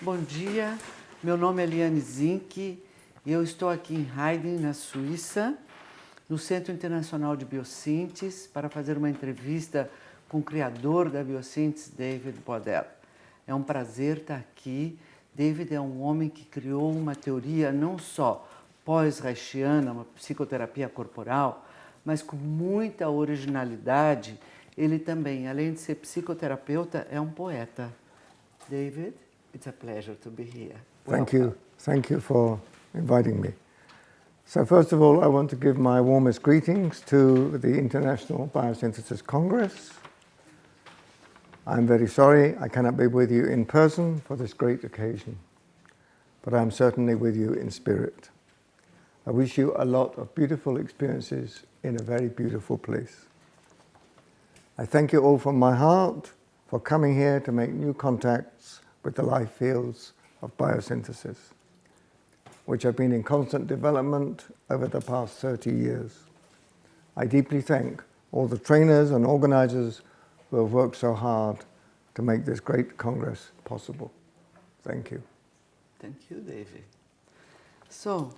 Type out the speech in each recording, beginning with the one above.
Bom dia, meu nome é Liane Zink e eu estou aqui em Heiden, na Suíça, no Centro Internacional de Biossíntese, para fazer uma entrevista com o criador da Biossíntese, David Boadella. É um prazer estar aqui. David é um homem que criou uma teoria não só pós-reichiana, uma psicoterapia corporal, mas com muita originalidade. Ele também, além de ser psicoterapeuta, é um poeta. David, it's a pleasure to be here. Thank you. Thank you for inviting me. So first of all, I want to give my warmest greetings to the International Biosynthesis Congress. I'm very sorry I cannot be with you in person for this great occasion, but I'm certainly with you in spirit. I wish you a lot of beautiful experiences in a very beautiful place. I thank you all from my heart for coming here to make new contacts with the life fields of biosynthesis, which have been in constant development over the past 30 years. I deeply thank all the trainers and organizers who have worked so hard to make this great Congress possible. Thank you. Thank you, David. So,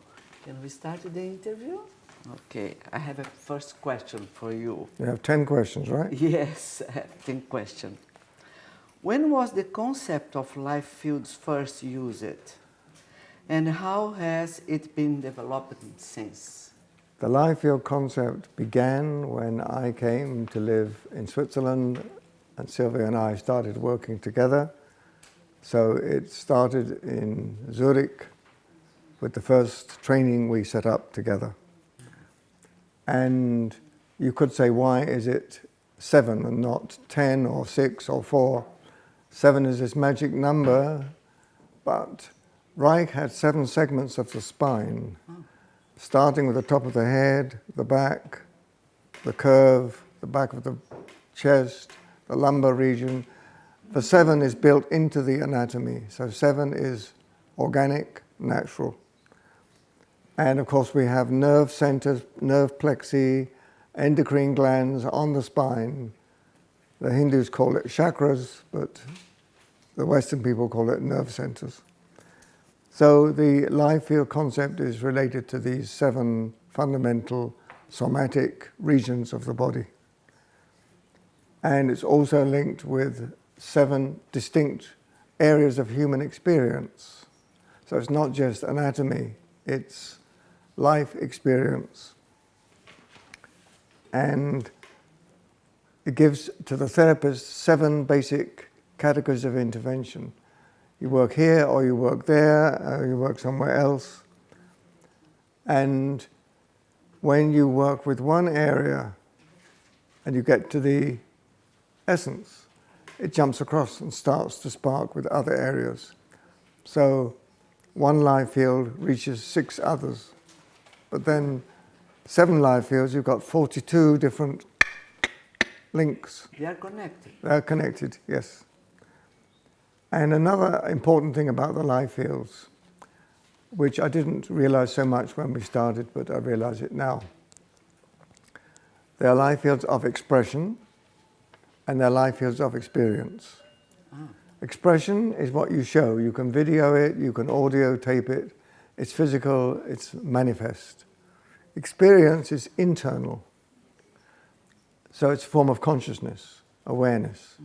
can we start the interview? Okay, I have a first question for you. You have 10 questions, right? Yes, I have 10 questions. When was the concept of life fields first used? And how has it been developed since? The life field concept began when I came to live in Switzerland and Sylvia and I started working together. So it started in Zurich with the first training we set up together. And you could say, why is it 7 and not 10 or 6 or 4? 7 is this magic number, but Reich had 7 segments of the spine, starting with the top of the head, the back, the curve, the back of the chest, the lumbar region. The 7 is built into the anatomy, so 7 is organic, natural. And of course we have nerve centers, nerve plexi, endocrine glands on the spine. The Hindus call it chakras, but the Western people call it nerve centers. So the life field concept is related to these 7 fundamental somatic regions of the body. And it's also linked with 7 distinct areas of human experience. So it's not just anatomy, it's life experience. And it gives to the therapist 7 basic categories of intervention. You work here, or you work there, or you work somewhere else. And when you work with one area and you get to the essence, it jumps across and starts to spark with other areas. So one life field reaches 6 others. But then 7 life fields, you've got 42 different links. They are connected. They're connected, yes. And another important thing about the life fields, which I didn't realize so much when we started, but I realize it now. They are life fields of expression, and they're life fields of experience. Expression is what you show. You can video it, you can audio tape it. It's physical, it's manifest. Experience is internal. So it's a form of consciousness, awareness.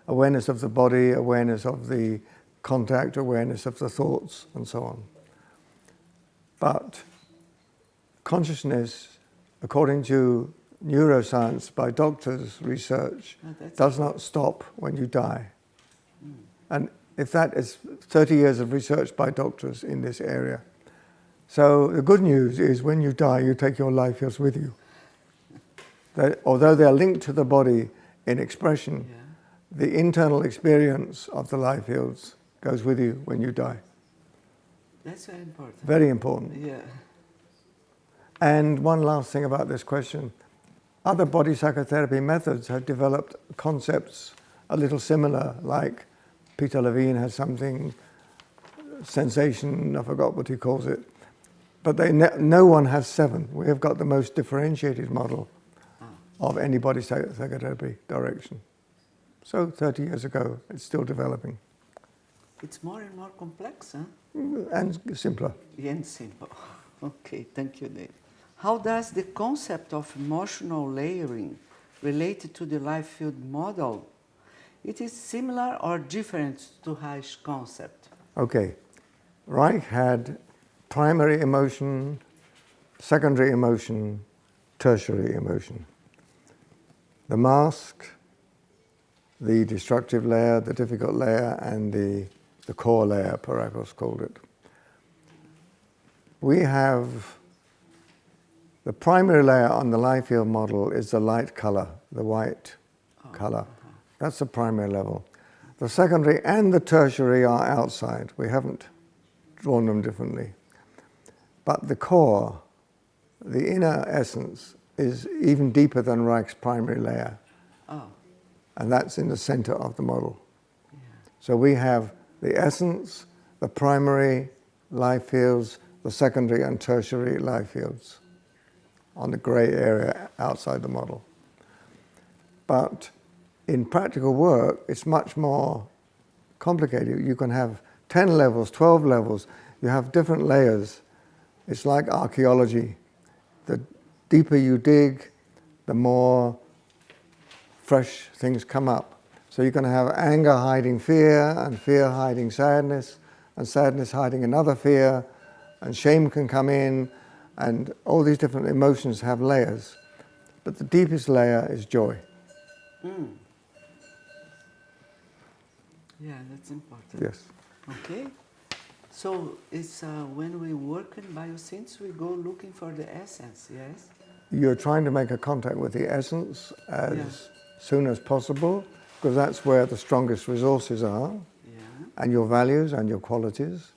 Awareness of the body, awareness of the contact, awareness of the thoughts, and so on. But consciousness, according to neuroscience by doctors' research, does not stop when you die. And if that is 30 years of research by doctors in this area. So the good news is when you die, you take your life fields with you. Although they are linked to the body in expression, the internal experience of the life fields goes with you when you die. That's very important. Very important. Yeah. And one last thing about this question. Other body psychotherapy methods have developed concepts a little similar, like Peter Levine has something, sensation, I forgot what he calls it. But no one has 7. We have got the most differentiated model of any body psychotherapy direction. So 30 years ago, it's still developing. It's more and more complex, huh? And simpler. And simple. Okay, thank you, Dave. How does the concept of emotional layering relate to the life field model? It is similar or different to Reich's concept? Okay. Reich had primary emotion, secondary emotion, tertiary emotion. The mask, the destructive layer, the difficult layer, and the core layer, Paragos called it. We have the primary layer on the life field model is the light color, the white color. That's the primary level. The secondary and the tertiary are outside. We haven't drawn them differently. But the core, the inner essence, is even deeper than Reich's primary layer. Oh. And that's in the center of the model. Yeah. So we have the essence, the primary life fields, the secondary and tertiary life fields on the gray area outside the model. But in practical work, it's much more complicated. You can have 10 levels, 12 levels. You have different layers. It's like archaeology. The deeper you dig, the more fresh things come up. So you can have anger hiding fear, and fear hiding sadness, and sadness hiding another fear, and shame can come in, and all these different emotions have layers. But the deepest layer is joy. Mm. Yeah, that's important. Yes. Okay. So it's when we work in biosynthesis, we go looking for the essence, yes? You're trying to make a contact with the essence as soon as possible, because that's where the strongest resources are, and your values and your qualities.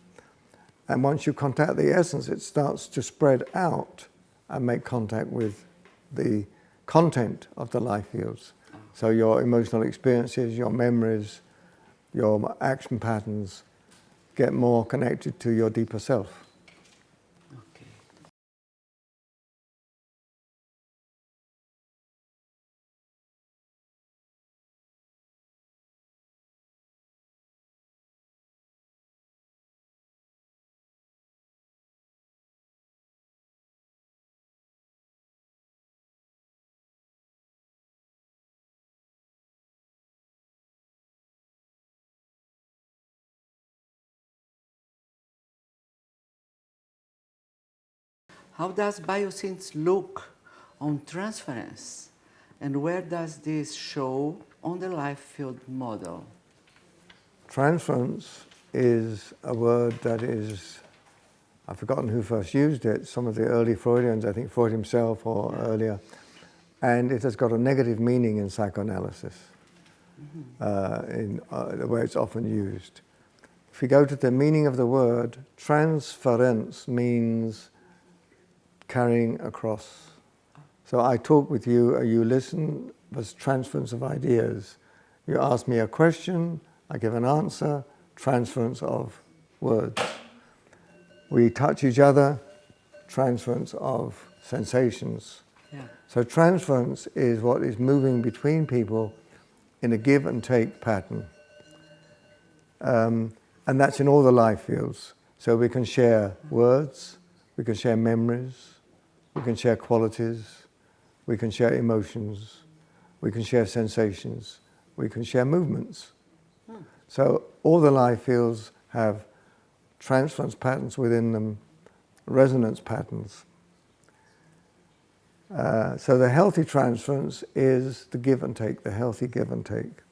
And once you contact the essence, it starts to spread out and make contact with the content of the life fields. So your emotional experiences, your memories, your action patterns get more connected to your deeper self. Okay. How does biosynthesis look on transference? And where does this show on the life field model? Transference is a word that is, I've forgotten who first used it, some of the early Freudians, I think Freud himself or earlier, and it has got a negative meaning in psychoanalysis, in the way it's often used. If you go to the meaning of the word, transference means carrying across. So I talk with you, you listen, there's transference of ideas. You ask me a question, I give an answer, transference of words. We touch each other, transference of sensations. Yeah. So transference is what is moving between people in a give and take pattern. And that's in all the life fields. So we can share words, we can share memories, we can share qualities, we can share emotions, we can share sensations, we can share movements. So all the life fields have transference patterns within them, resonance patterns. So the healthy transference is the give and take, the healthy give and take.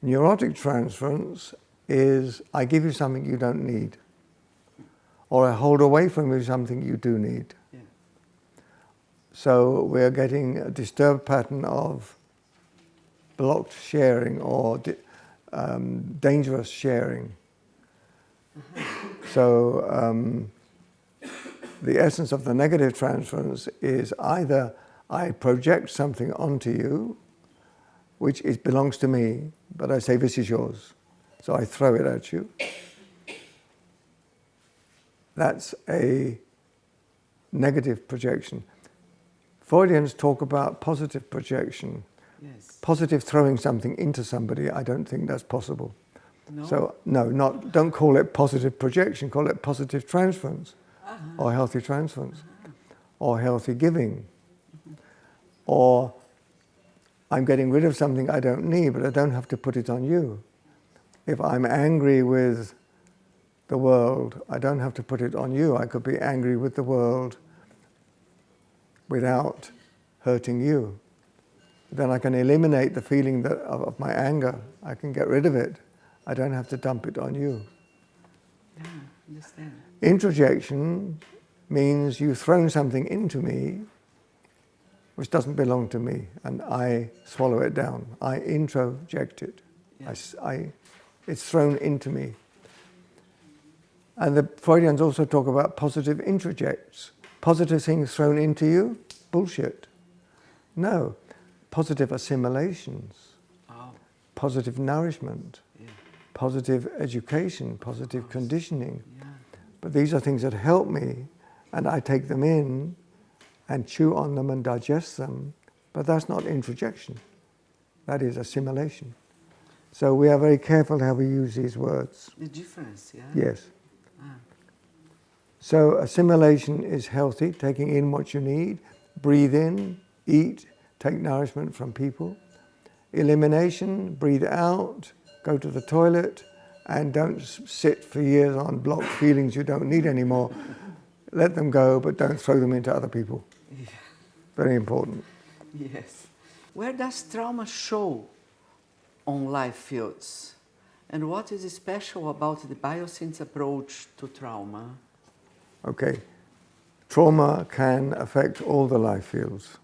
Neurotic transference is I give you something you don't need, or I hold away from you something you do need. Yeah. So we're getting a disturbed pattern of blocked sharing or dangerous sharing. So the essence of the negative transference is either I project something onto you, which belongs to me, but I say this is yours. So I throw it at you. That's a negative projection. Freudians talk about positive projection. Yes. Positive throwing something into somebody, I don't think that's possible. No? So, no, don't call it positive projection, call it positive transference, or healthy transference, or healthy giving. Or I'm getting rid of something I don't need, but I don't have to put it on you. If I'm angry with the world, I don't have to put it on you. I could be angry with the world without hurting you. Then I can eliminate the feeling of my anger. I can get rid of it. I don't have to dump it on you. Yeah, understand. Introjection means you've thrown something into me which doesn't belong to me, and I swallow it down. I introject it. Yeah. It's thrown into me. And the Freudians also talk about positive introjects. Positive things thrown into you? Bullshit. No. Positive assimilations. Oh. Positive nourishment. Yeah. Positive education. Positive conditioning. Yeah. But these are things that help me, and I take them in and chew on them and digest them. But that's not introjection. That is assimilation. So we are very careful how we use these words. The difference, yeah? Yes. So assimilation is healthy, taking in what you need, breathe in, eat, take nourishment from people. Elimination, breathe out, go to the toilet, and don't sit for years on blocked feelings you don't need anymore. Let them go, but don't throw them into other people. Yeah. Very important. Yes. Where does trauma show on life fields? And what is special about the Biosynthesis approach to trauma? Okay. Trauma can affect all the life fields.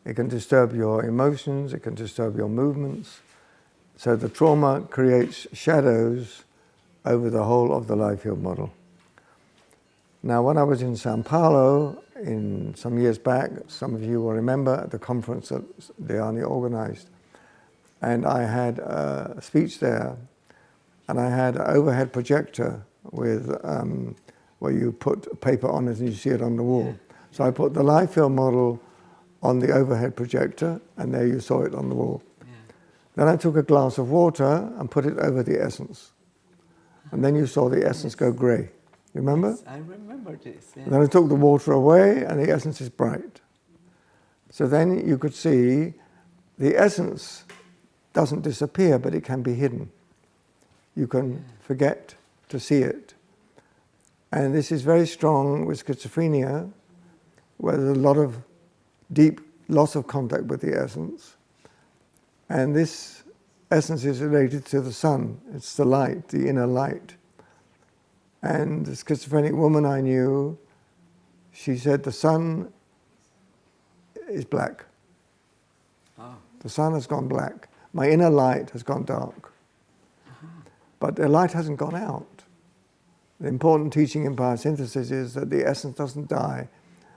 It can disturb your emotions, it can disturb your movements. So the trauma creates shadows over the whole of the life field model. Now, when I was in Sao Paulo some years back, some of you will remember at the conference that Liane organized, and I had a speech there, and I had an overhead projector with where you put paper on it and you see it on the wall. So I put the life field model on the overhead projector, and there you saw it on the wall. Yeah. Then I took a glass of water and put it over the essence. And then you saw the essence go grey. You remember? Yes, I remember this. Yeah. Then I took the water away, and the essence is bright. So then you could see the essence doesn't disappear, but it can be hidden. You can forget to see it. And this is very strong with schizophrenia, where there's a lot of deep loss of contact with the essence. And this essence is related to the sun. It's the light, the inner light. And the schizophrenic woman I knew, she said the sun is black. Oh. The sun has gone black. My inner light has gone dark. But the light hasn't gone out. The important teaching in biosynthesis is that the essence doesn't die.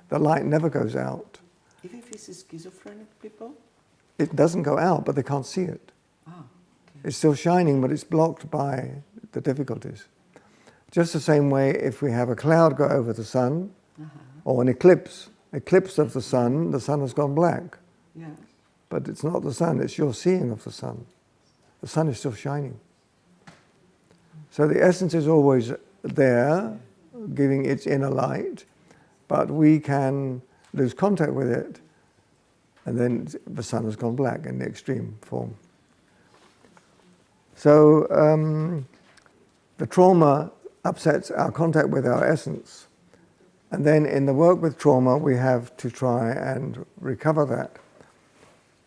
The light never goes out. Even if it's schizophrenic people? It doesn't go out, but they can't see it. Oh, okay. It's still shining, but it's blocked by the difficulties. Just the same way, if we have a cloud go over the sun, or an eclipse of the sun has gone black. Yeah. But it's not the sun, it's your seeing of the sun. The sun is still shining. So the essence is always there, giving its inner light, but we can lose contact with it, and then the sun has gone black in the extreme form. So the trauma upsets our contact with our essence. And then in the work with trauma, we have to try and recover that.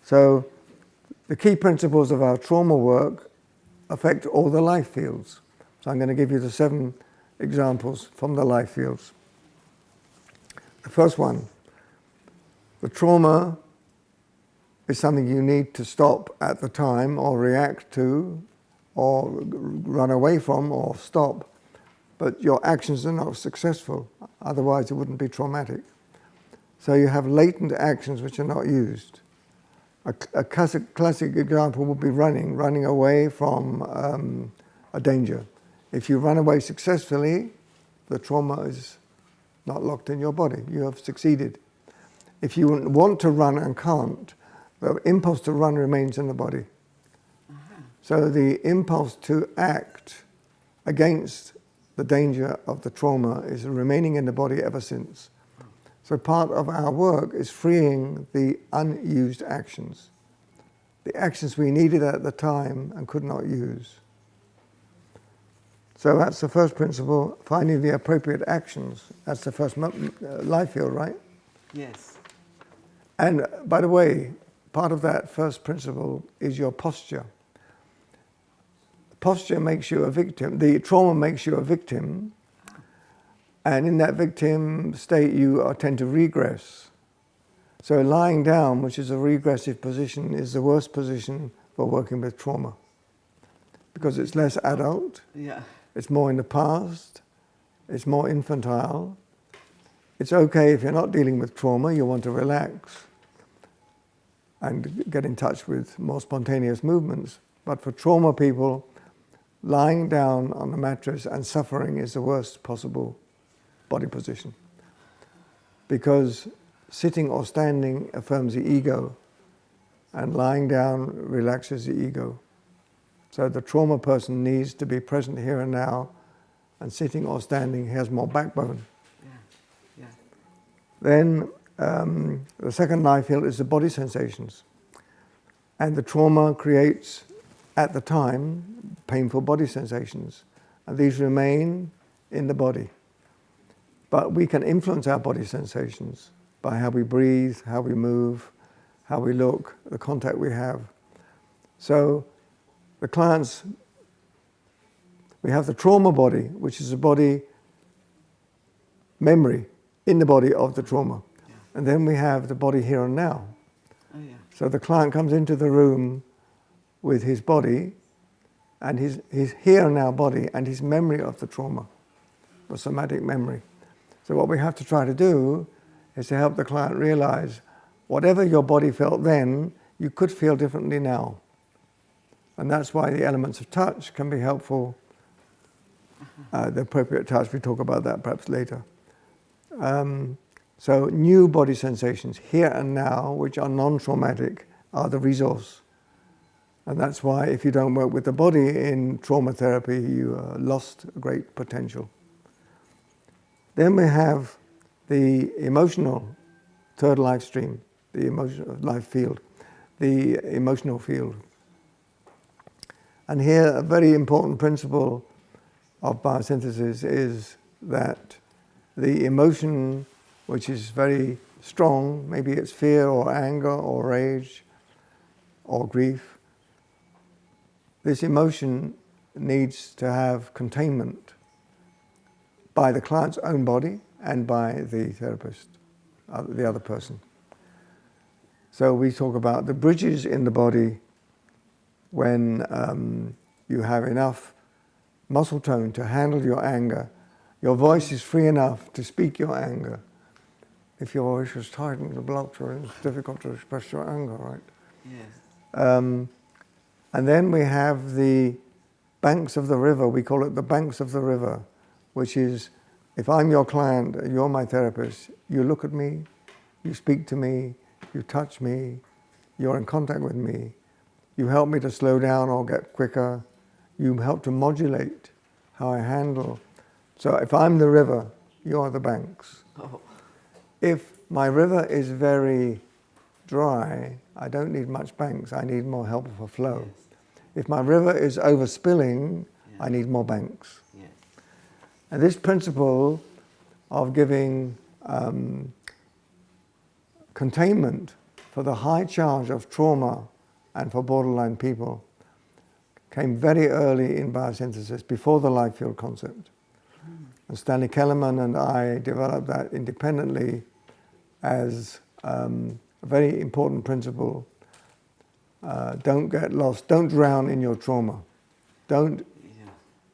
So the key principles of our trauma work affect all the life fields. So I'm going to give you the 7 examples from the life fields. The first one, the trauma is something you need to stop at the time or react to or run away from or stop. But your actions are not successful, otherwise it wouldn't be traumatic. So you have latent actions which are not used. A classic example would be running away from a danger. If you run away successfully, the trauma is not locked in your body. You have succeeded. If you want to run and can't, the impulse to run remains in the body. So the impulse to act against the danger of the trauma is remaining in the body ever since. So part of our work is freeing the unused actions, the actions we needed at the time and could not use. So that's the first principle, finding the appropriate actions. That's the first life field, right? Yes. And by the way, part of that first principle is your posture. Posture makes you a victim. The trauma makes you a victim. And in that victim state, you tend to regress. So lying down, which is a regressive position, is the worst position for working with trauma. Because it's less adult. Yeah. It's more in the past. It's more infantile. It's okay if you're not dealing with trauma, you want to relax and get in touch with more spontaneous movements. But for trauma people, lying down on the mattress and suffering is the worst possible body position. Because sitting or standing affirms the ego, and lying down relaxes the ego. So the trauma person needs to be present here and now, and sitting or standing has more backbone. Yeah. Then the second life field is the body sensations. And the trauma creates, at the time, painful body sensations. And these remain in the body. But we can influence our body sensations by how we breathe, how we move, how we look, the contact we have. So the clients, we have the trauma body, which is a body memory in the body of the trauma. Yeah. And then we have the body here and now. Oh, yeah. So the client comes into the room with his body and his here and now body and his memory of the trauma, the somatic memory. So what we have to try to do is to help the client realize whatever your body felt then, you could feel differently now. And that's why the elements of touch can be helpful. The appropriate touch, we talk about that perhaps later. So new body sensations, here and now, which are non-traumatic, are the resource. And that's why if you don't work with the body in trauma therapy, you lost a great potential. Then we have the emotional third life stream, the emotional life field, the emotional field. And here a very important principle of biosynthesis is that the emotion, which is very strong, maybe it's fear or anger or rage or grief, this emotion needs to have containment by the client's own body and by the therapist, the other person. So we talk about the bridges in the body when you have enough muscle tone to handle your anger. Your voice is free enough to speak your anger. If your voice is tightened and blocked, it's difficult to express your anger, right? Yes. And then we have the banks of the river. We call it the banks of the river, which is, if I'm your client, you're my therapist, you look at me, you speak to me, you touch me, you're in contact with me, you help me to slow down or get quicker, you help to modulate how I handle. So if I'm the river, you're the banks. Oh. If my river is very dry, I don't need much banks, I need more help for flow. Yes. If my river is overspilling, Yeah. I need more banks. Yes. And this principle of giving containment for the high charge of trauma and for borderline people came very early in biosynthesis, before the life field concept. And Stanley Kellerman and I developed that independently as a very important principle. Don't get lost, don't drown in your trauma. Don't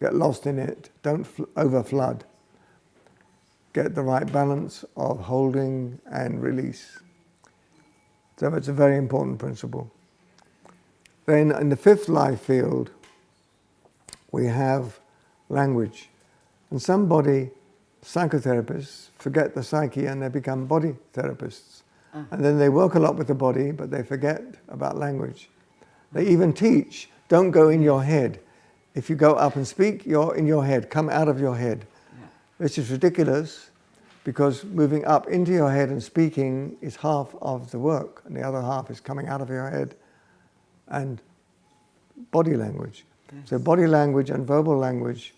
get lost in it, don't overflood. Get the right balance of holding and release. So it's a very important principle. Then in the fifth life field, we have language. And some body psychotherapists forget the psyche and they become body therapists. And then they work a lot with the body, but they forget about language. They even teach Don't go in your head. If you go up and speak, you're in your head. Come out of your head. Yeah. This is ridiculous because moving up into your head and speaking is half of the work, and the other half is coming out of your head and body language. Yes. So body language and verbal language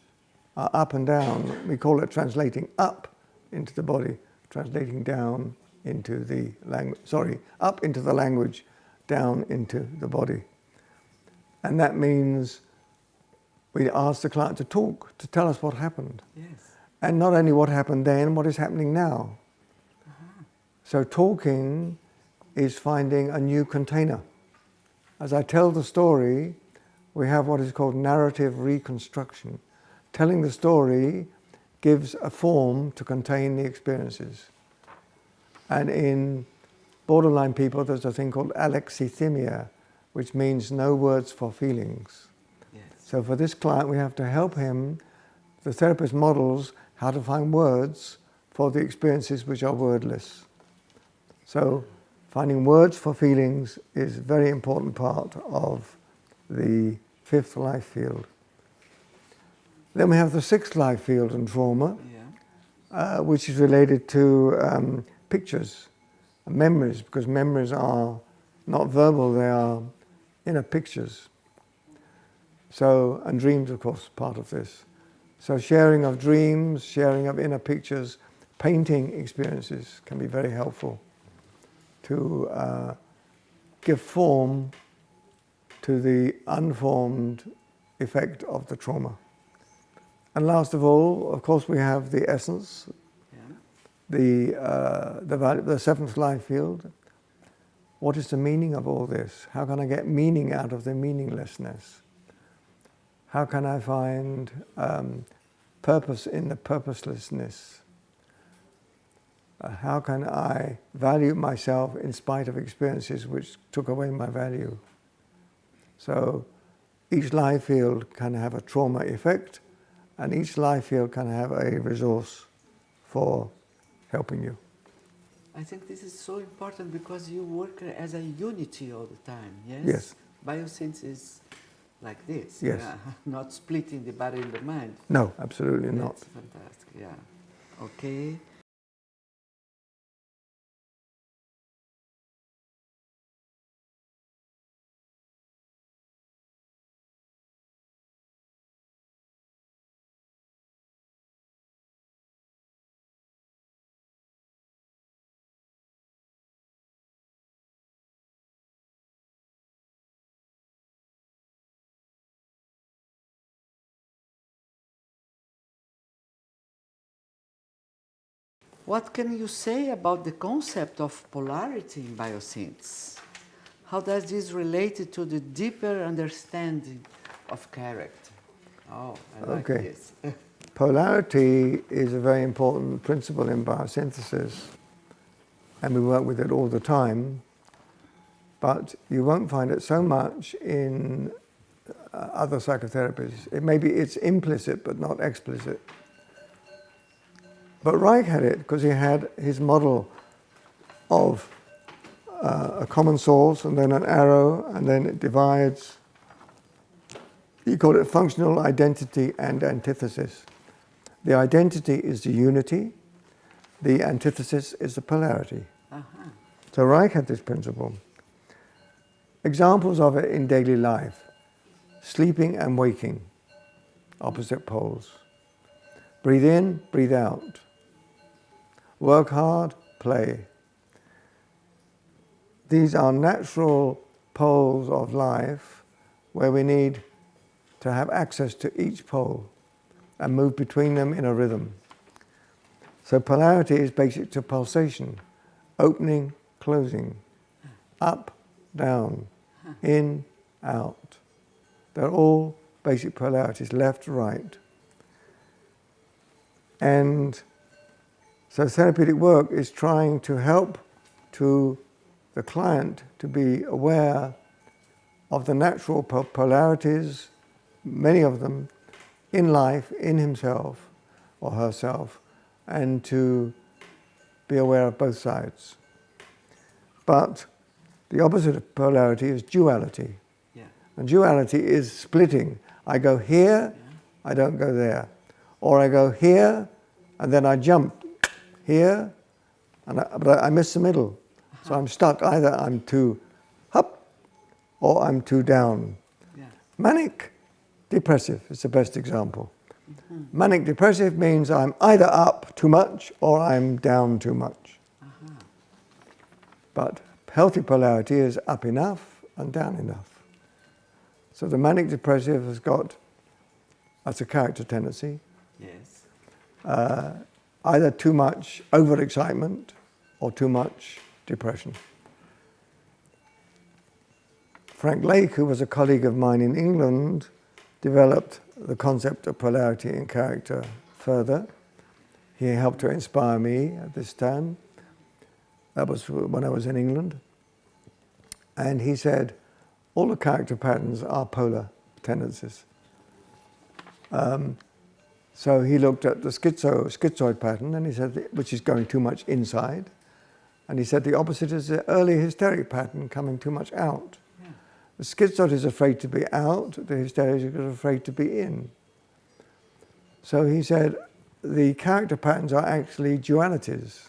are up and down. We call it translating up into the body, translating down into the language. Sorry, up into the language, down into the body. And that means we ask the client to talk, to tell us what happened. Yes. And not only what happened then, what is happening now. Uh-huh. So talking is finding a new container. As I tell the story, we have what is called narrative reconstruction. Telling the story gives a form to contain the experiences. And in borderline people, there's a thing called alexithymia, which means no words for feelings. Yes. So for this client, we have to help him. The therapist models how to find words for the experiences which are wordless. So finding words for feelings is a very important part of the fifth life field. Then we have the sixth life field in trauma, which is related to pictures and memories, because memories are not verbal, they are inner pictures. So, and dreams, of course, part of this. So sharing of dreams, sharing of inner pictures, painting experiences can be very helpful to give form to the unformed effect of the trauma. And last of all, of course, we have the essence, the seventh life field. What is the meaning of all this? How can I get meaning out of the meaninglessness? How can I find purpose in the purposelessness? How can I value myself in spite of experiences which took away my value? So each life field can have a trauma effect, and each life field can have a resource for helping you. I think this is so important because you work as a unity all the time, yes? Yes. Biosynthesis is like this, Yes. Not splitting the body and the mind. No, absolutely not. That's fantastic, yeah. Okay. What can you say about the concept of polarity in biosynthesis? How does this relate to the deeper understanding of character? Oh, I like this. Polarity is a very important principle in biosynthesis, and we work with it all the time, but you won't find it so much in other psychotherapies. It's implicit but not explicit. But Reich had it because he had his model of a common source and then an arrow, and then it divides. He called it functional identity and antithesis. The identity is the unity, the antithesis is the polarity. Uh-huh. So Reich had this principle. Examples of it in daily life: sleeping and waking, opposite poles. Breathe in, breathe out. Work hard, play. These are natural poles of life where we need to have access to each pole and move between them in a rhythm. So polarity is basic to pulsation: opening, closing, up, down, in, out. They're all basic polarities, left, right. And so therapeutic work is trying to help to the client to be aware of the natural polarities, many of them, in life, in himself or herself, and to be aware of both sides. But the opposite of polarity is duality. Yeah. And duality is splitting. I go here, I don't go there. Or I go here, and then I jump here, but I miss the middle. So I'm stuck. Either I'm too up, or I'm too down. Yeah. Manic depressive is the best example. Manic depressive means I'm either up too much, or I'm down too much. But healthy polarity is up enough and down enough. So the manic depressive has got, that's a character tendency, Yes. either too much overexcitement or too much depression. Frank Lake, who was a colleague of mine in England, developed the concept of polarity in character further. He helped to inspire me at this time. That was when I was in England. And he said, all the character patterns are polar tendencies. So he looked at the schizoid pattern, and he said, which is going too much inside. And he said the opposite is the early hysteric pattern, coming too much out. Yeah. The schizoid is afraid to be out, the hysteric is afraid to be in. So he said the character patterns are actually dualities.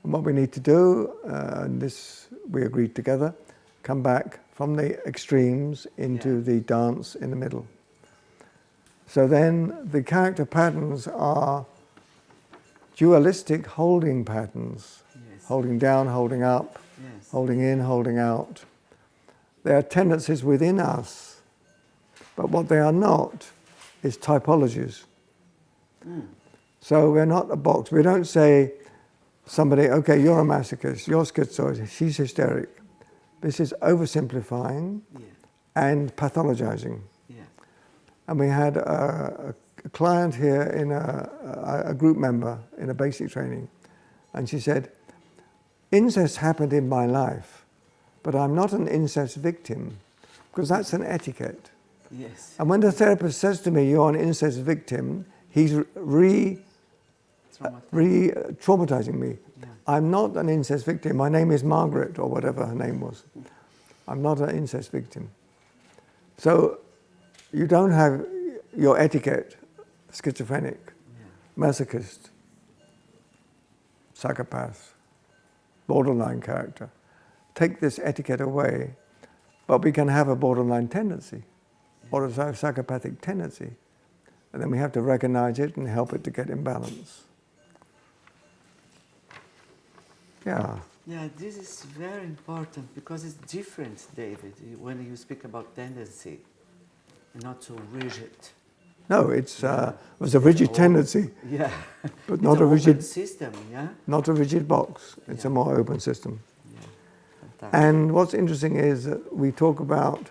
And what we need to do, and this we agreed together, come back from the extremes into the dance in the middle. So then the character patterns are dualistic holding patterns. Yes. Holding down, holding up, holding in, holding out. They are tendencies within us, but what they are not is typologies. So we're not a box. We don't say somebody, okay, you're a masochist, you're schizoid, she's hysteric. This is oversimplifying and pathologizing. And we had a client here, in a group member in a basic training, and she said, incest happened in my life, but I'm not an incest victim, because that's an etiquette. Yes. And when the therapist says to me, you're an incest victim, he's re-traumatizing me. Yeah. I'm not an incest victim. My name is Margaret, or whatever her name was. I'm not an incest victim. So you don't have your etiquette, schizophrenic, masochist, psychopath, borderline character. Take this etiquette away, but we can have a borderline tendency or a psychopathic tendency. And then we have to recognize it and help it to get in balance. Yeah. Yeah, this is very important because it's different, David, when you speak about tendency and not so rigid. No, it was a rigid tendency. Yeah. But not a rigid open system, yeah? Not a rigid box. It's a more open system. Yeah. Fantastic. And what's interesting is that we talk about,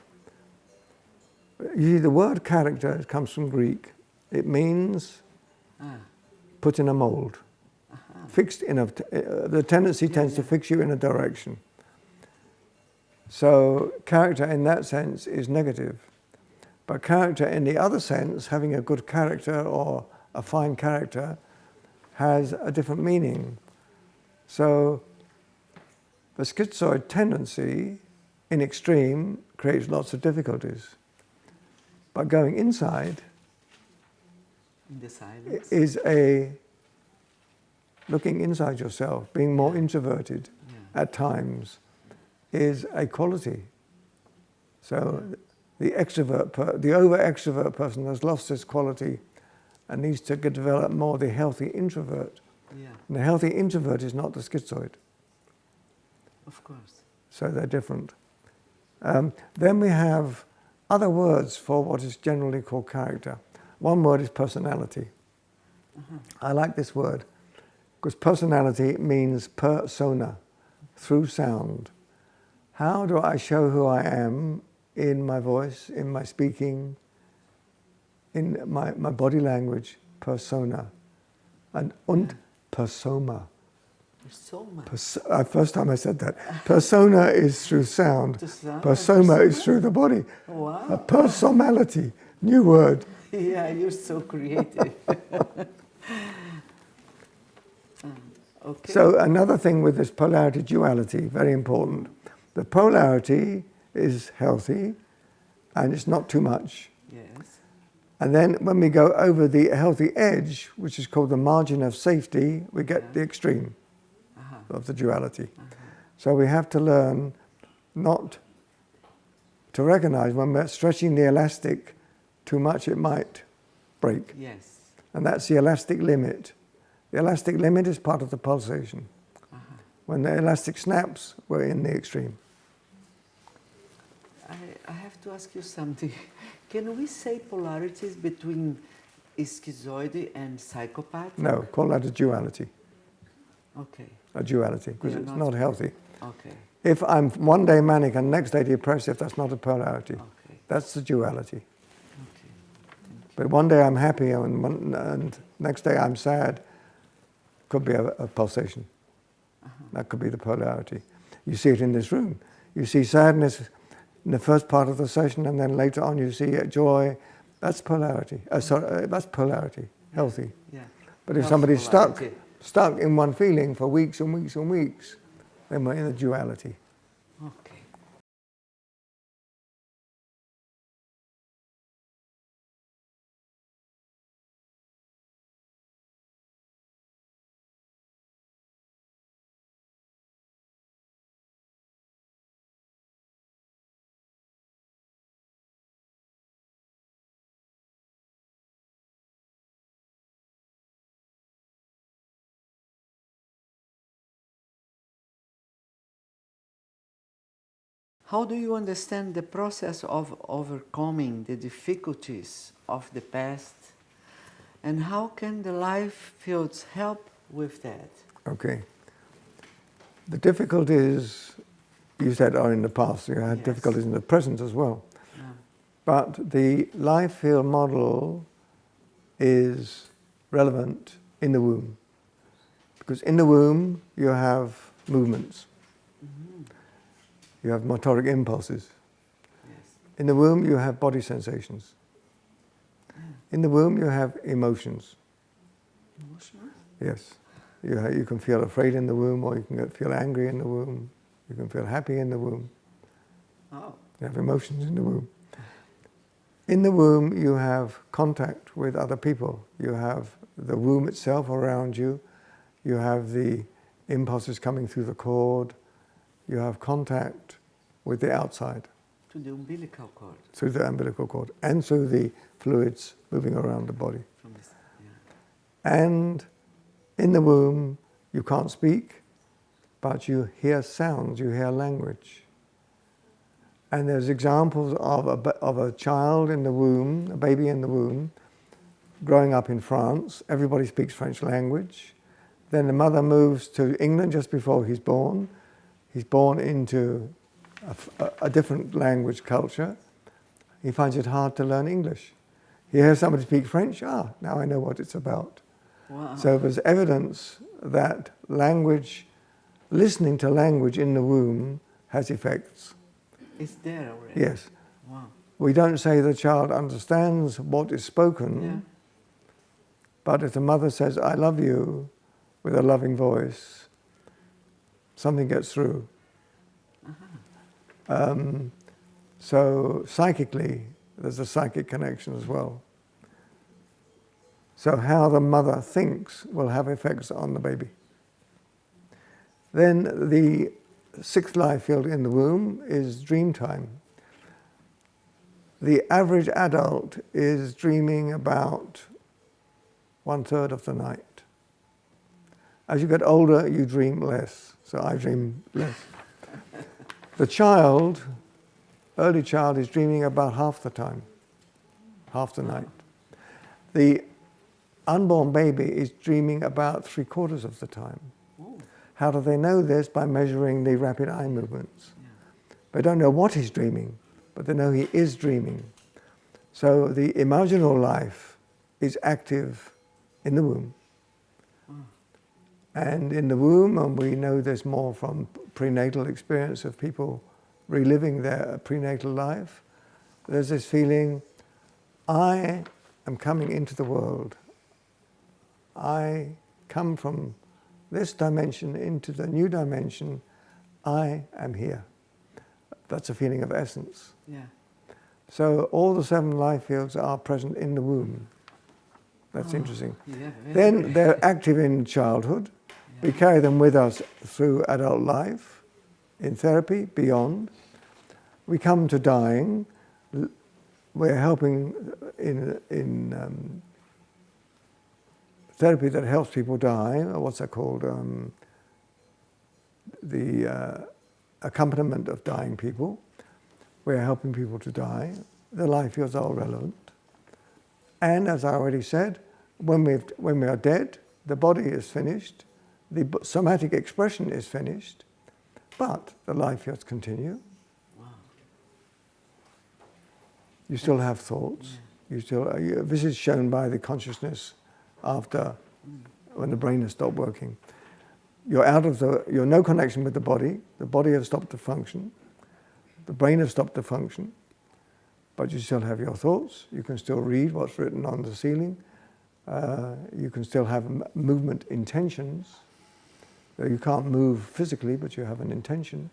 usually the word character comes from Greek. It means put in a mold. Fixed in the tendency tends to fix you in a direction. So character in that sense is negative. But character in the other sense, having a good character or a fine character, has a different meaning. So the schizoid tendency in extreme creates lots of difficulties. But going inside in the silence is looking inside yourself, being more introverted at times, is a quality. So the over-extrovert person has lost this quality and needs to develop more the healthy introvert. Yeah. And the healthy introvert is not the schizoid. Of course. So they're different. Then we have other words for what is generally called character. One word is personality. I like this word because personality means persona, through sound. How do I show who I am in my voice, in my speaking, in my body language? Persona. And persona. First time I said that. Persona is through sound. Persona is through the body. Wow. A personality, new word. Yeah, you're so creative. Okay. So another thing with this polarity duality, very important. The polarity is healthy, and it's not too much. Yes. And then when we go over the healthy edge, which is called the margin of safety, we get the extreme of the duality. So we have to learn not to recognize when we're stretching the elastic too much, it might break. Yes. And that's the elastic limit. The elastic limit is part of the pulsation. When the elastic snaps, we're in the extreme. I have to ask you something. Can we say polarities between schizoid and psychopath? No, call that a duality. Okay. A duality, because it's not healthy. Okay. If I'm one day manic and next day depressive, that's not a polarity. Okay. That's the duality. Okay. But one day I'm happy and next day I'm sad, could be a pulsation. That could be the polarity. You see it in this room. You see sadness in the first part of the session, and then later on you see joy. That's polarity. That's polarity, healthy. Yeah. But if Healthy somebody's polarity. stuck in one feeling for weeks and weeks and weeks, then we're in a duality. Okay. How do you understand the process of overcoming the difficulties of the past, and how can the life fields help with that? Okay. The difficulties, you said, are in the past. You had difficulties in the present as well. Yeah. But the life field model is relevant in the womb. Because in the womb, you have movements. You have motoric impulses. Yes. In the womb, you have body sensations. In the womb, you have emotions. Emotional? Yes. You can feel afraid in the womb, or you can feel angry in the womb. You can feel happy in the womb. Oh. You have emotions in the womb. In the womb, you have contact with other people. You have the womb itself around you. You have the impulses coming through the cord. You have contact with the outside. To the umbilical cord. Through the umbilical cord and through the fluids moving around the body. From this, yeah. And in the womb, you can't speak, but you hear sounds, you hear language. And there's examples of a child in the womb, a baby in the womb, growing up in France. Everybody speaks French language. Then the mother moves to England just before he's born. He's born into a different language culture. He finds it hard to learn English. He hears somebody speak French. Now I know what it's about. Wow. So there's evidence that language, listening to language in the womb has effects. It's there already? Yes. Wow. We don't say the child understands what is spoken, but if the mother says, I love you, with a loving voice, something gets through. So psychically, there's a psychic connection as well. So how the mother thinks will have effects on the baby. Then the sixth life field in the womb is dream time. The average adult is dreaming about 1/3 of the night. As you get older, you dream less. So I dream less. The child, early child, is dreaming about half the time, half the night. The unborn baby is dreaming about 3/4 of the time. How do they know this? By measuring the rapid eye movements. They don't know what he's dreaming, but they know he is dreaming. So the imaginal life is active in the womb. And in the womb, and we know this more from prenatal experience of people reliving their prenatal life, there's this feeling, I am coming into the world. I come from this dimension into the new dimension. I am here. That's a feeling of essence. Yeah. So all the 7 life fields are present in the womb. That's interesting. Yeah, Then they're active in childhood. Yeah. We carry them with us through adult life, in therapy, beyond. We come to dying. We're helping in therapy that helps people die. What's that called? The accompaniment of dying people. We're helping people to die. The life fields are all relevant. And as I already said, when we are dead, the body is finished, the somatic expression is finished, but the life fields continue. Wow. You still have thoughts. Yeah. You still. This is shown by the consciousness after, when the brain has stopped working. You're no connection with the body. The body has stopped to function. The brain has stopped to function. But you still have your thoughts. You can still read what's written on the ceiling. You can still have movement intentions. You can't move physically, but you have an intention.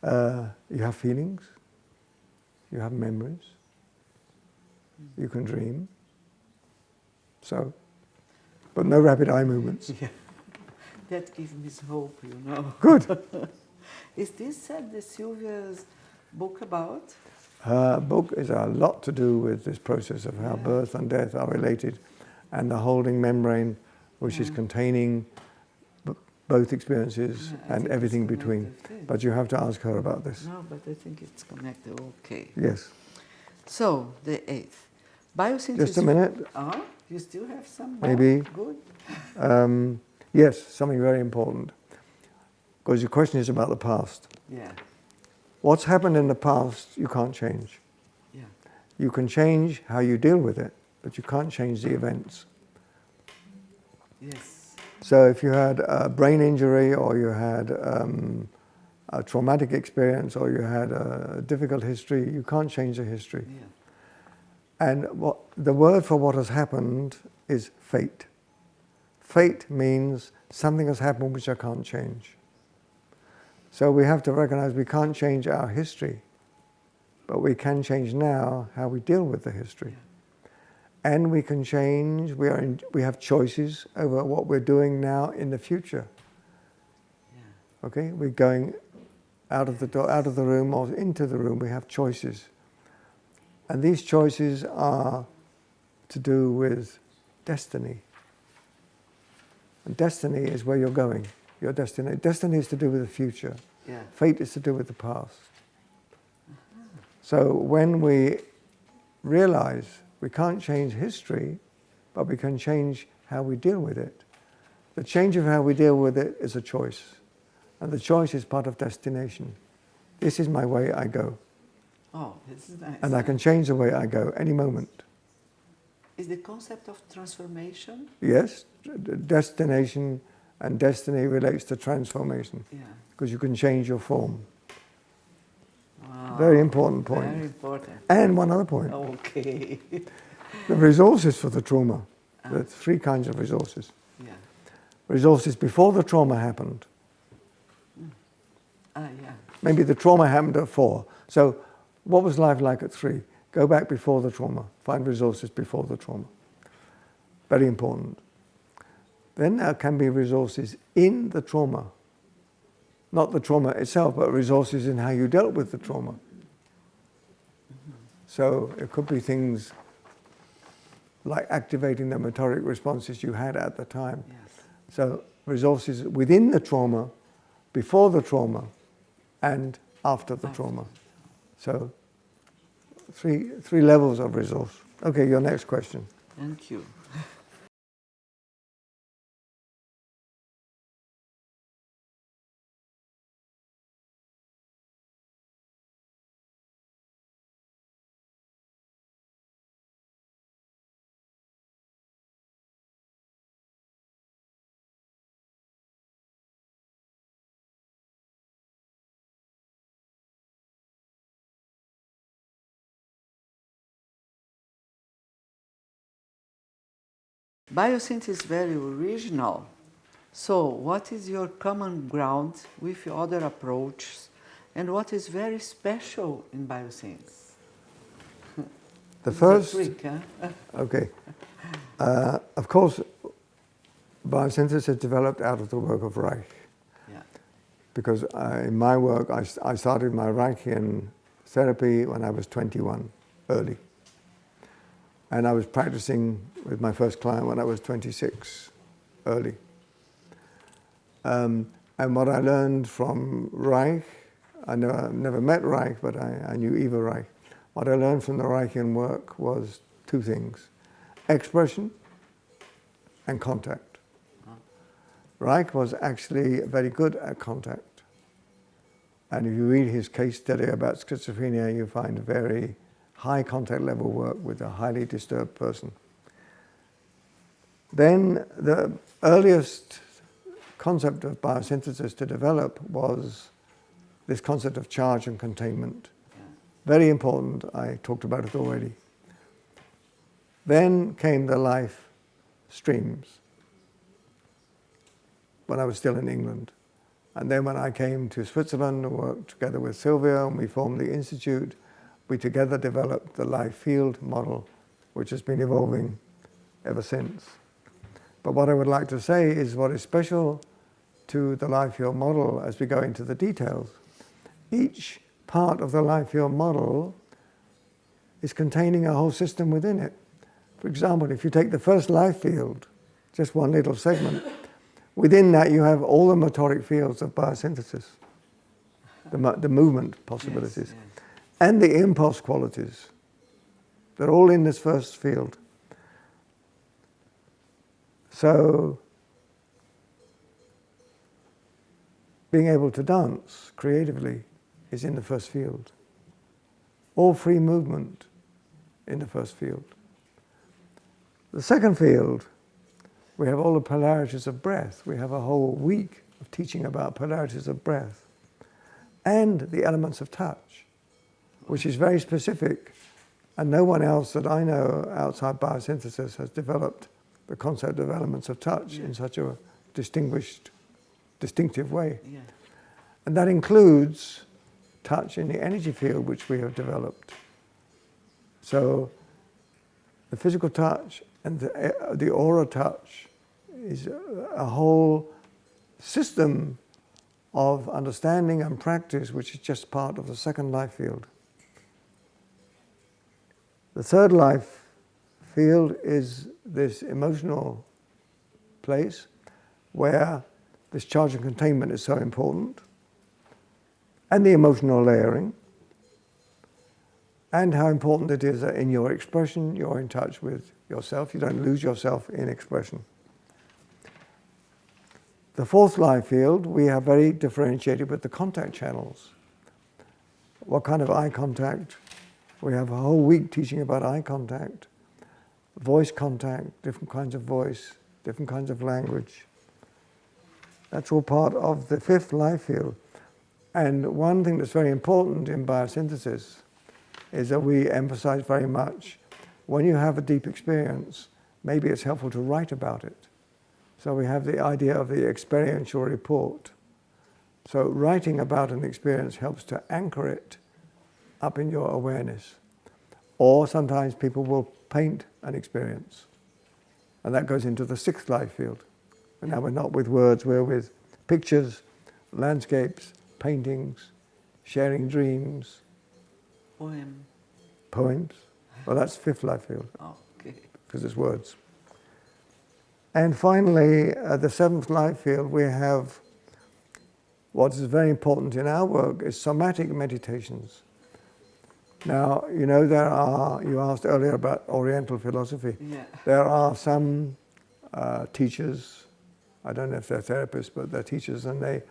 You have feelings. You have memories. You can dream. So, but no rapid eye movements. Yeah. That gives me hope, you know. Good. Is this the Sylvia's book about? Her book is a lot to do with this process of how birth and death are related, and the holding membrane, which is containing both experiences and everything between. But you have to ask her about this. No, but I think it's connected. Okay. Yes. So, the 8th. Biosynthesis. Just a minute. You still have some more? Maybe. Good. Yes, something very important. Because your question is about the past. Yeah. What's happened in the past, you can't change. Yeah. You can change how you deal with it, but you can't change the events. Yes. So if you had a brain injury, or you had a traumatic experience, or you had a difficult history, you can't change the history. Yeah. And the word for what has happened is fate. Fate means something has happened which I can't change. So we have to recognize we can't change our history, but we can change now how we deal with the history. Yeah. And we can change, we have choices over what we're doing now in the future. Yeah. Okay, we're going out of the door, out of the room or into the room, we have choices. And these choices are to do with destiny. And destiny is where you're going. Your destiny. Destiny is to do with the future. Yeah. Fate is to do with the past. So when we realize we can't change history, but we can change how we deal with it, the change of how we deal with it is a choice. And the choice is part of destination. This is my way I go. Oh, this is nice. And I can change the way I go any moment. Is the concept of transformation? Yes, destination and destiny relates to transformation. Yeah. Because you can change your form. Wow. Very important point. Very important. And one other point. Okay. The resources for the trauma. There are 3 kinds of resources. Yeah. Resources before the trauma happened. Yeah. Maybe the trauma happened at 4. So what was life like at 3? Go back before the trauma. Find resources before the trauma. Very important. Then there can be resources in the trauma. Not the trauma itself, but resources in how you dealt with the trauma. Mm-hmm. So it could be things like activating the motoric responses you had at the time. Yes. So resources within the trauma, before the trauma, and after the trauma. So three levels of resource. Okay, your next question. Thank you. Biosynthesis is very original. So, what is your common ground with other approaches And what is very special in Biosense? The first... Trick, huh? Okay. Of course, Biosynthesis is developed out of the work of Reich. Yeah. Because in my work, I started my Reichian therapy when I was 21, early. And I was practicing with my first client when I was 26, early. And what I learned from Reich, I never met Reich, but I knew Eva Reich. What I learned from the Reichian work was two things: expression and contact. Reich was actually very good at contact. And if you read his case study about schizophrenia, you find very high contact level work with a highly disturbed person. Then the earliest concept of biosynthesis to develop was this concept of charge and containment. Very important, I talked about it already. Then came the life streams when I was still in England. And then when I came to Switzerland and worked together with Sylvia and we formed the Institute, we together developed the life field model, which has been evolving ever since. But what I would like to say is what is special to the life field model as we go into the details. Each part of the life field model is containing a whole system within it. For example, if you take the first life field, just one little segment, within that you have all the motoric fields of biosynthesis, the movement possibilities, yes, yes, and the impulse qualities. They're all in this first field. So, being able to dance creatively is in the first field. All free movement in the first field. The second field, we have all the polarities of breath. We have a whole week of teaching about polarities of breath. And the elements of touch, which is very specific. And no one else that I know outside biosynthesis has developed the concept of elements of touch in such a distinctive way. Yeah. And that includes touch in the energy field, which we have developed. So the physical touch and the aura touch is a whole system of understanding and practice, which is just part of the second life field. The third life field is this emotional place where this charge and containment is so important, and the emotional layering, and how important it is that in your expression you're in touch with yourself. You don't lose yourself in expression. The fourth life field we have very differentiated with the contact channels. What kind of eye contact? We have a whole week teaching about eye contact, voice contact, different kinds of voice, different kinds of language. That's all part of the fifth life field. And one thing that's very important in biosynthesis is that we emphasize very much, when you have a deep experience, maybe it's helpful to write about it. So we have the idea of the experiential report. So writing about an experience helps to anchor it up in your awareness. Or sometimes people will paint an experience. And that goes into the sixth life field. And now we're not with words, we're with pictures, landscapes, paintings, sharing dreams. Poems. Well, that's fifth life field. Oh, okay. Because it's words. And finally, the seventh life field, we have what is very important in our work is somatic meditations. Now, you know, you asked earlier about Oriental philosophy. Yeah. There are some teachers, I don't know if they're therapists, but they're teachers, and they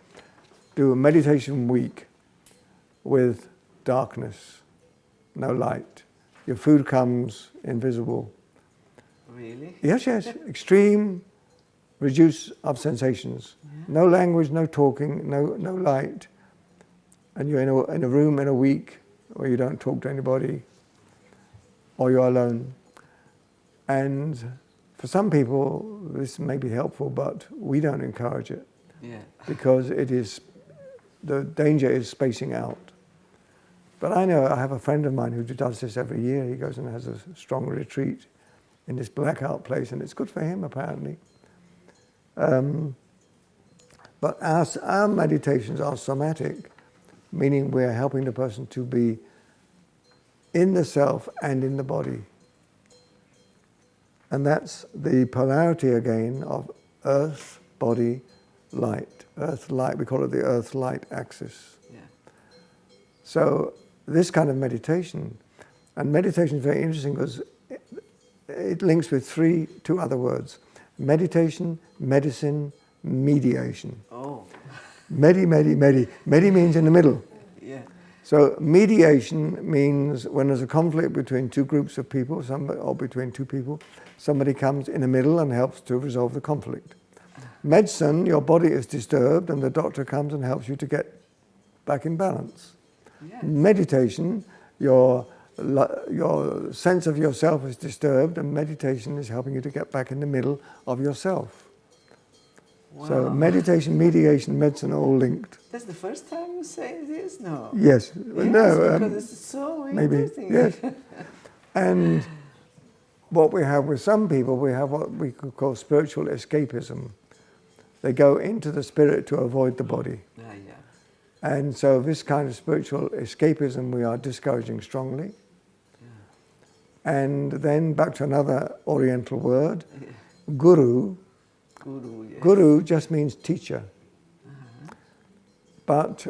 do a meditation week with darkness, no light. Your food comes invisible. Really? Yes, yes. Extreme reduce of sensations. Yeah. No language, no talking, no light. And you're in a room in a week where you don't talk to anybody, or you're alone. And for some people, this may be helpful, but we don't encourage it. Yeah. Because it is the danger is spacing out. But I know I have a friend of mine who does this every year. He goes and has a strong retreat in this blackout place, and it's good for him apparently. But our meditations are somatic, meaning we're helping the person to be in the self and in the body. And that's the polarity again of earth, body, light. Earth, light, we call it the earth-light axis. Yeah. So this kind of meditation, and meditation is very interesting because it links with two other words: meditation, medicine, mediation. Oh. Medi means in the middle. Yeah. So mediation means when there's a conflict between two groups of people, or between two people, somebody comes in the middle and helps to resolve the conflict. Medicine, your body is disturbed and the doctor comes and helps you to get back in balance. Yes. Meditation, your sense of yourself is disturbed, and meditation is helping you to get back in the middle of yourself. Wow. So meditation, mediation, medicine are all linked. That's the first time you say this? No. Yes. Yes, No. because it's so Maybe. interesting. Yes. And what we have with some people, we have what we could call spiritual escapism. They go into the spirit to avoid the body. Yeah. And so this kind of spiritual escapism we are discouraging strongly. Yeah. And then back to another Oriental word, guru. Guru, yes. Guru just means teacher. But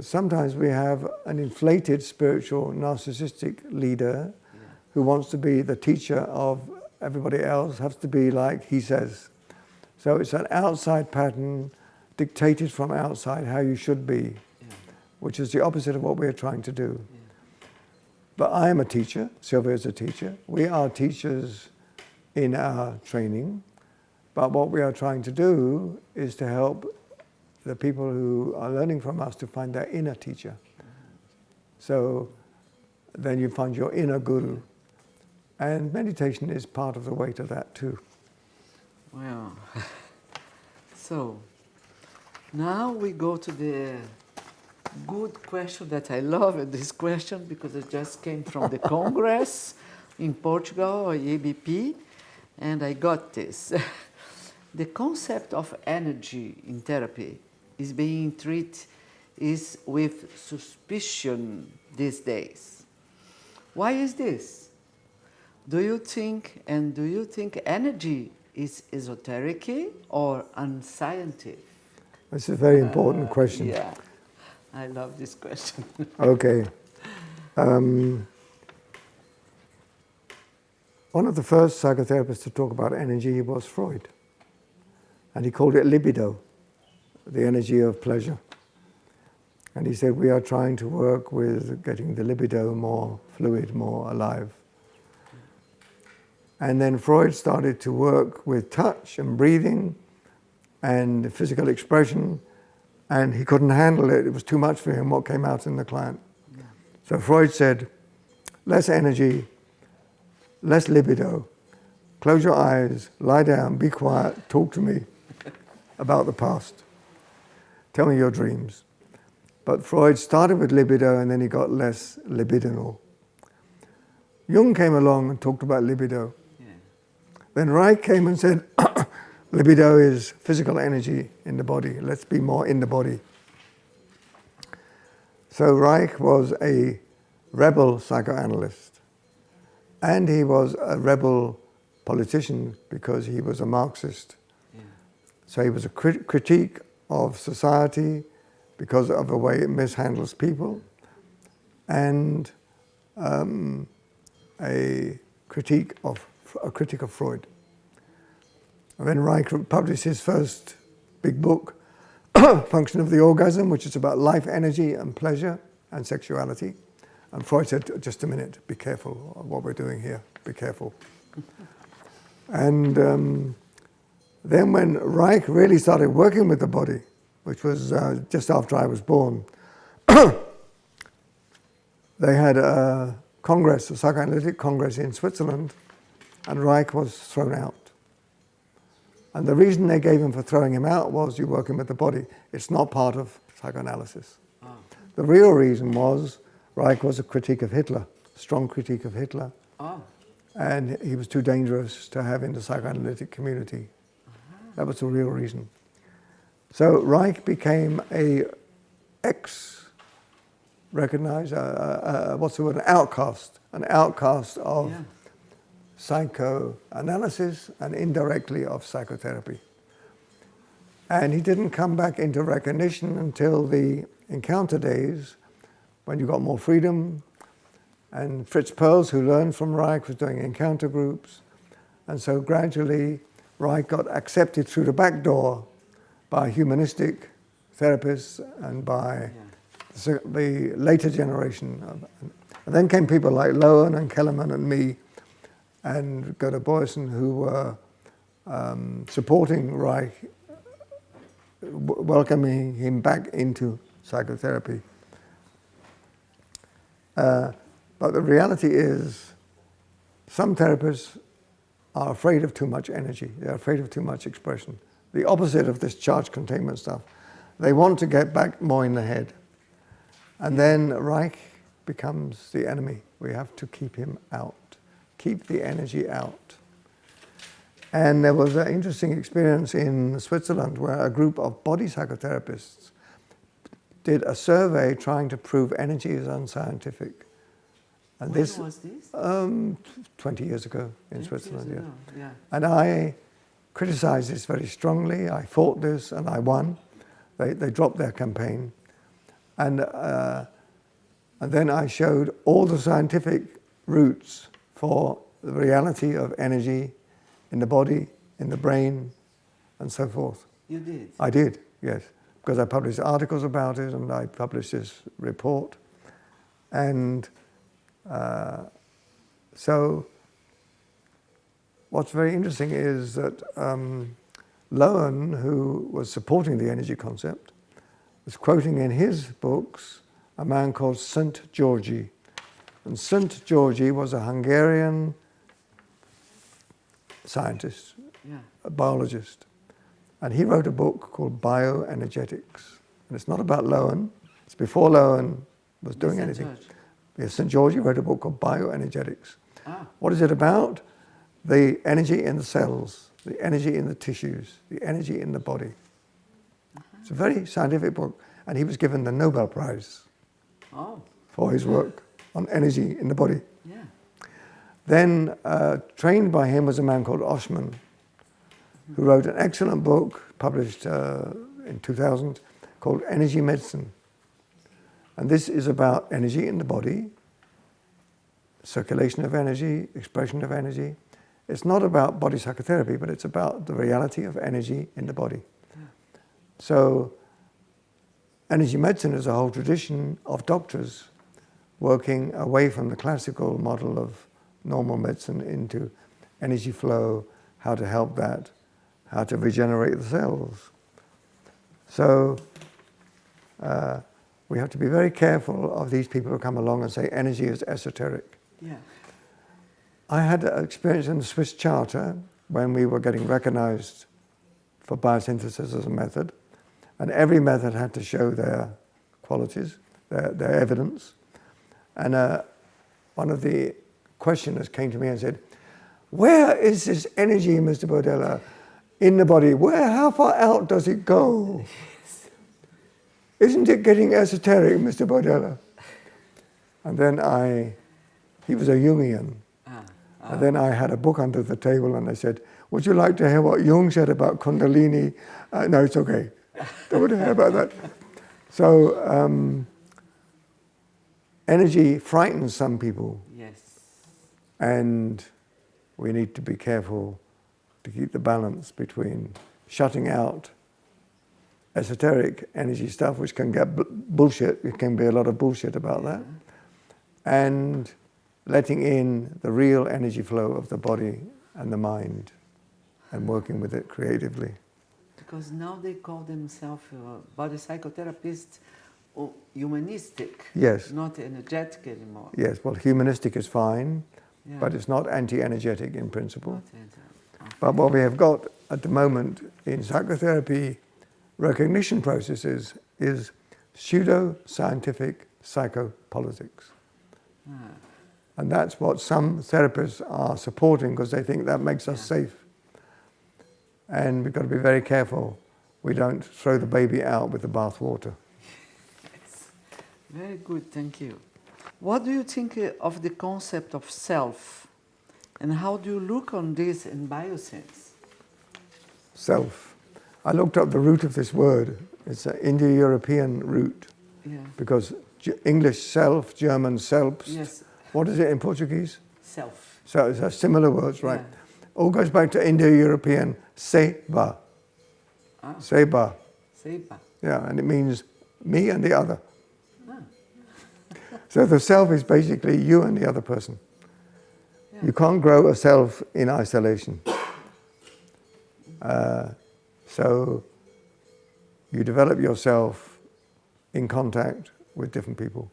sometimes we have an inflated spiritual narcissistic leader who wants to be the teacher of everybody else, has to be like he says. So it's an outside pattern dictated from outside how you should be, which is the opposite of what we're trying to do. But I am a teacher, Sylvia is a teacher. We are teachers in our training, but what we are trying to do is to help the people who are learning from us to find their inner teacher. So then you find your inner guru. And meditation is part of the way to that too. Well, so now we go to the good question that I love this question because it just came from the Congress in Portugal, or EBP, and I got this. The concept of energy in therapy is being treated with suspicion these days. Why is this? Do you think energy is esoteric or unscientific? That's a very important question. Yeah, I love this question. Okay. One of the first psychotherapists to talk about energy was Freud. And he called it libido, the energy of pleasure. And he said, we are trying to work with getting the libido more fluid, more alive. And then Freud started to work with touch and breathing and physical expression, and he couldn't handle it. It was too much for him, what came out in the client. Yeah. So Freud said, less energy, less libido. Close your eyes, lie down, be quiet, talk to me about the past. Tell me your dreams. But Freud started with libido and then he got less libidinal. Jung came along and talked about libido. Yeah. Then Reich came and said, libido is physical energy in the body. Let's be more in the body. So Reich was a rebel psychoanalyst. And he was a rebel politician because he was a Marxist. Yeah. So he was a critique of society because of the way it mishandles people, and a critique of Freud. And then Reich published his first big book, Function of the Orgasm, which is about life energy and pleasure and sexuality. And Freud said, just a minute, be careful of what we're doing here, be careful. And then when Reich really started working with the body, which was just after I was born, they had a congress, a psychoanalytic congress in Switzerland, and Reich was thrown out. And the reason they gave him for throwing him out was, you're working with the body. It's not part of psychoanalysis. Oh. The real reason was Reich was a critique of Hitler, strong critique of Hitler, Oh. and he was too dangerous to have in the psychoanalytic community. That was the real reason. So Reich became an outcast of psychoanalysis and indirectly of psychotherapy. And he didn't come back into recognition until the encounter days, when you got more freedom. And Fritz Perls, who learned from Reich, was doing encounter groups. And so gradually, Reich got accepted through the back door by humanistic therapists and by the later generation. And then came people like Lowen and Kellerman and me and Gerda Boysen, who were supporting Reich, welcoming him back into psychotherapy. But the reality is, some therapists are afraid of too much energy. They're afraid of too much expression. The opposite of this charge containment stuff. They want to get back more in the head. And then Reich becomes the enemy. We have to keep him out, keep the energy out. And there was an interesting experience in Switzerland where a group of body psychotherapists did a survey trying to prove energy is unscientific. And when was this? 20 years ago in Switzerland, years ago, yeah. And I criticized this very strongly. I fought this and I won. They dropped their campaign. And then I showed all the scientific roots for the reality of energy in the body, in the brain, and so forth. You did? I did, yes. Because I published articles about it and I published this report. And so what's very interesting is that Lowen, who was supporting the energy concept, was quoting in his books a man called St. Georgi. And St. Georgi was a Hungarian scientist, a biologist. And he wrote a book called Bioenergetics. And it's not about Lowen. It's before Lowen was doing anything. Yes, St. Georgi wrote a book called Bioenergetics. Ah. What is it about? The energy in the cells, the energy in the tissues, the energy in the body. It's a very scientific book. And he was given the Nobel Prize for his work on energy in the body. Yeah. Then trained by him was a man called Oshman, who wrote an excellent book published in 2000 called Energy Medicine. And this is about energy in the body, circulation of energy, expression of energy. It's not about body psychotherapy, but it's about the reality of energy in the body. Yeah. So energy medicine is a whole tradition of doctors working away from the classical model of normal medicine into energy flow, how to help that, how to regenerate the cells. So we have to be very careful of these people who come along and say energy is esoteric. Yeah. I had an experience in the Swiss Charter when we were getting recognized for biosynthesis as a method, and every method had to show their qualities, their evidence. And one of the questioners came to me and said, "Where is this energy, Mr. Boadella, in the body? How far out does it go? Isn't it getting esoteric, Mr. Boadella?" And then he was a Jungian. And then I had a book under the table and I said, "Would you like to hear what Jung said about Kundalini?" No, it's okay. Don't want to hear about that. So energy frightens some people. Yes. And we need to be careful to keep the balance between shutting out esoteric energy stuff, which can get bullshit. It can be a lot of bullshit about that. And letting in the real energy flow of the body and the mind and working with it creatively. Because now they call themselves body psychotherapists or humanistic. Yes. Not energetic anymore. Yes, well, humanistic is fine, but it's not anti-energetic in principle. But what we have got at the moment in psychotherapy recognition processes is pseudo-scientific psychopolitics. And that's what some therapists are supporting because they think that makes us safe. And we've got to be very careful we don't throw the baby out with the bathwater. Yes. Very good, thank you. What do you think of the concept of self? And how do you look on this in Biosense? Self. I looked up the root of this word. It's an Indo-European root. Yeah. Because English self, German selbst. Yes. What is it in Portuguese? Self. So it's similar words, right? Yeah. All goes back to Indo-European seba. Seba. Seba. Yeah, and it means me and the other. So the self is basically you and the other person. Yeah. You can't grow a self in isolation. So you develop yourself in contact with different people,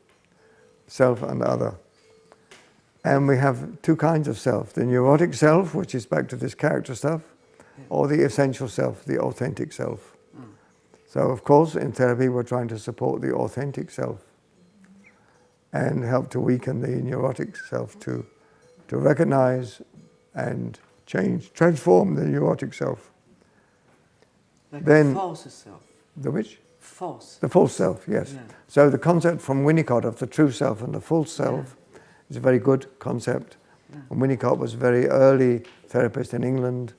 self and other. And we have two kinds of self, the neurotic self, which is back to this character stuff, or the essential self, the authentic self. So of course in therapy we're trying to support the authentic self and help to weaken the neurotic self to recognize and transform the neurotic self. Like Then, the false self. The which? False. The false self, yes. Yeah. So the concept from Winnicott of the true self and the false self is a very good concept. Yeah. And Winnicott was a very early therapist in England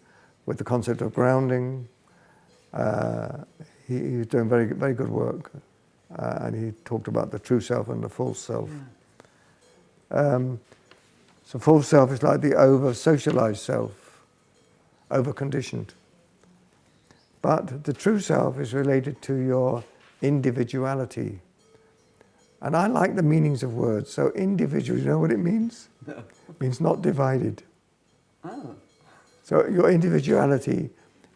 with the concept of grounding. He was doing very, very good work. And he talked about the true self and the false self. Yeah. So false self is like the over-socialized self, over-conditioned. But the true self is related to your individuality. And I like the meanings of words. So individual, you know what it means? No. It means not divided. Oh. So your individuality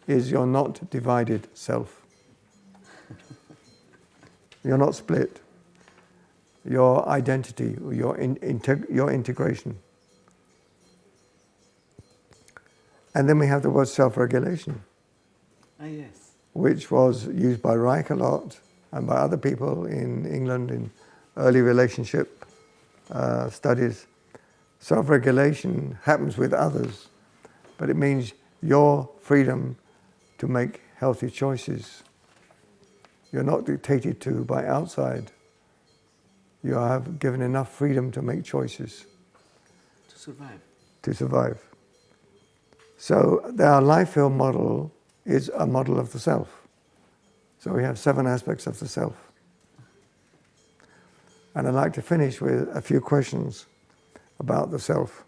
is your not divided self. You're not split. Your identity, or your integration. And then we have the word self-regulation. Yes. Which was used by Reich a lot and by other people in England in early relationship studies. Self-regulation happens with others, but it means your freedom to make healthy choices. You're not dictated to by outside. You have given enough freedom to make choices. To survive. To survive. So our life field model is a model of the self. So we have 7 aspects of the self. And I'd like to finish with a few questions about the self.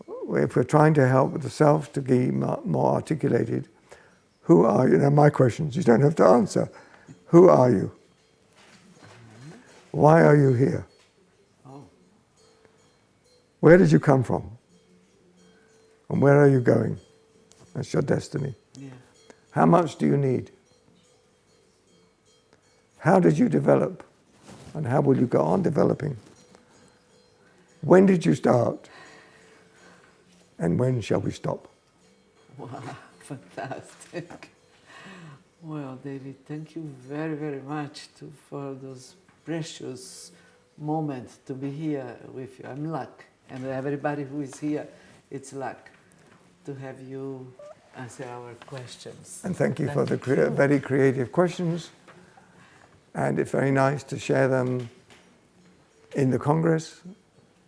If we're trying to help the self to be more articulated, who are you? Now my questions, you don't have to answer. Who are you? Why are you here? Oh. Where did you come from? And where are you going? That's your destiny. Yeah. How much do you need? How did you develop? And how will you go on developing? When did you start? And when shall we stop? Wow, fantastic. Well, David, thank you very, very much for those precious moments to be here with you. I'm luck, and everybody who is here, it's luck to have you answer our questions. And thank you for the very creative questions. And it's very nice to share them in the Congress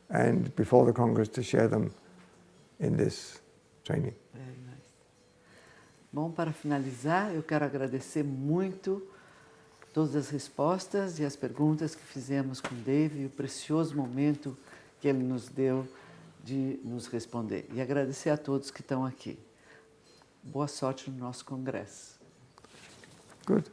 and before the Congress to share them in this training. Very nice. Bom, para finalizar, eu quero agradecer muito todas as respostas e as perguntas que fizemos com o Dave e o precioso momento que ele nos deu de nos responder. E agradecer a todos que estão aqui. Boa sorte no nosso congresso. Good.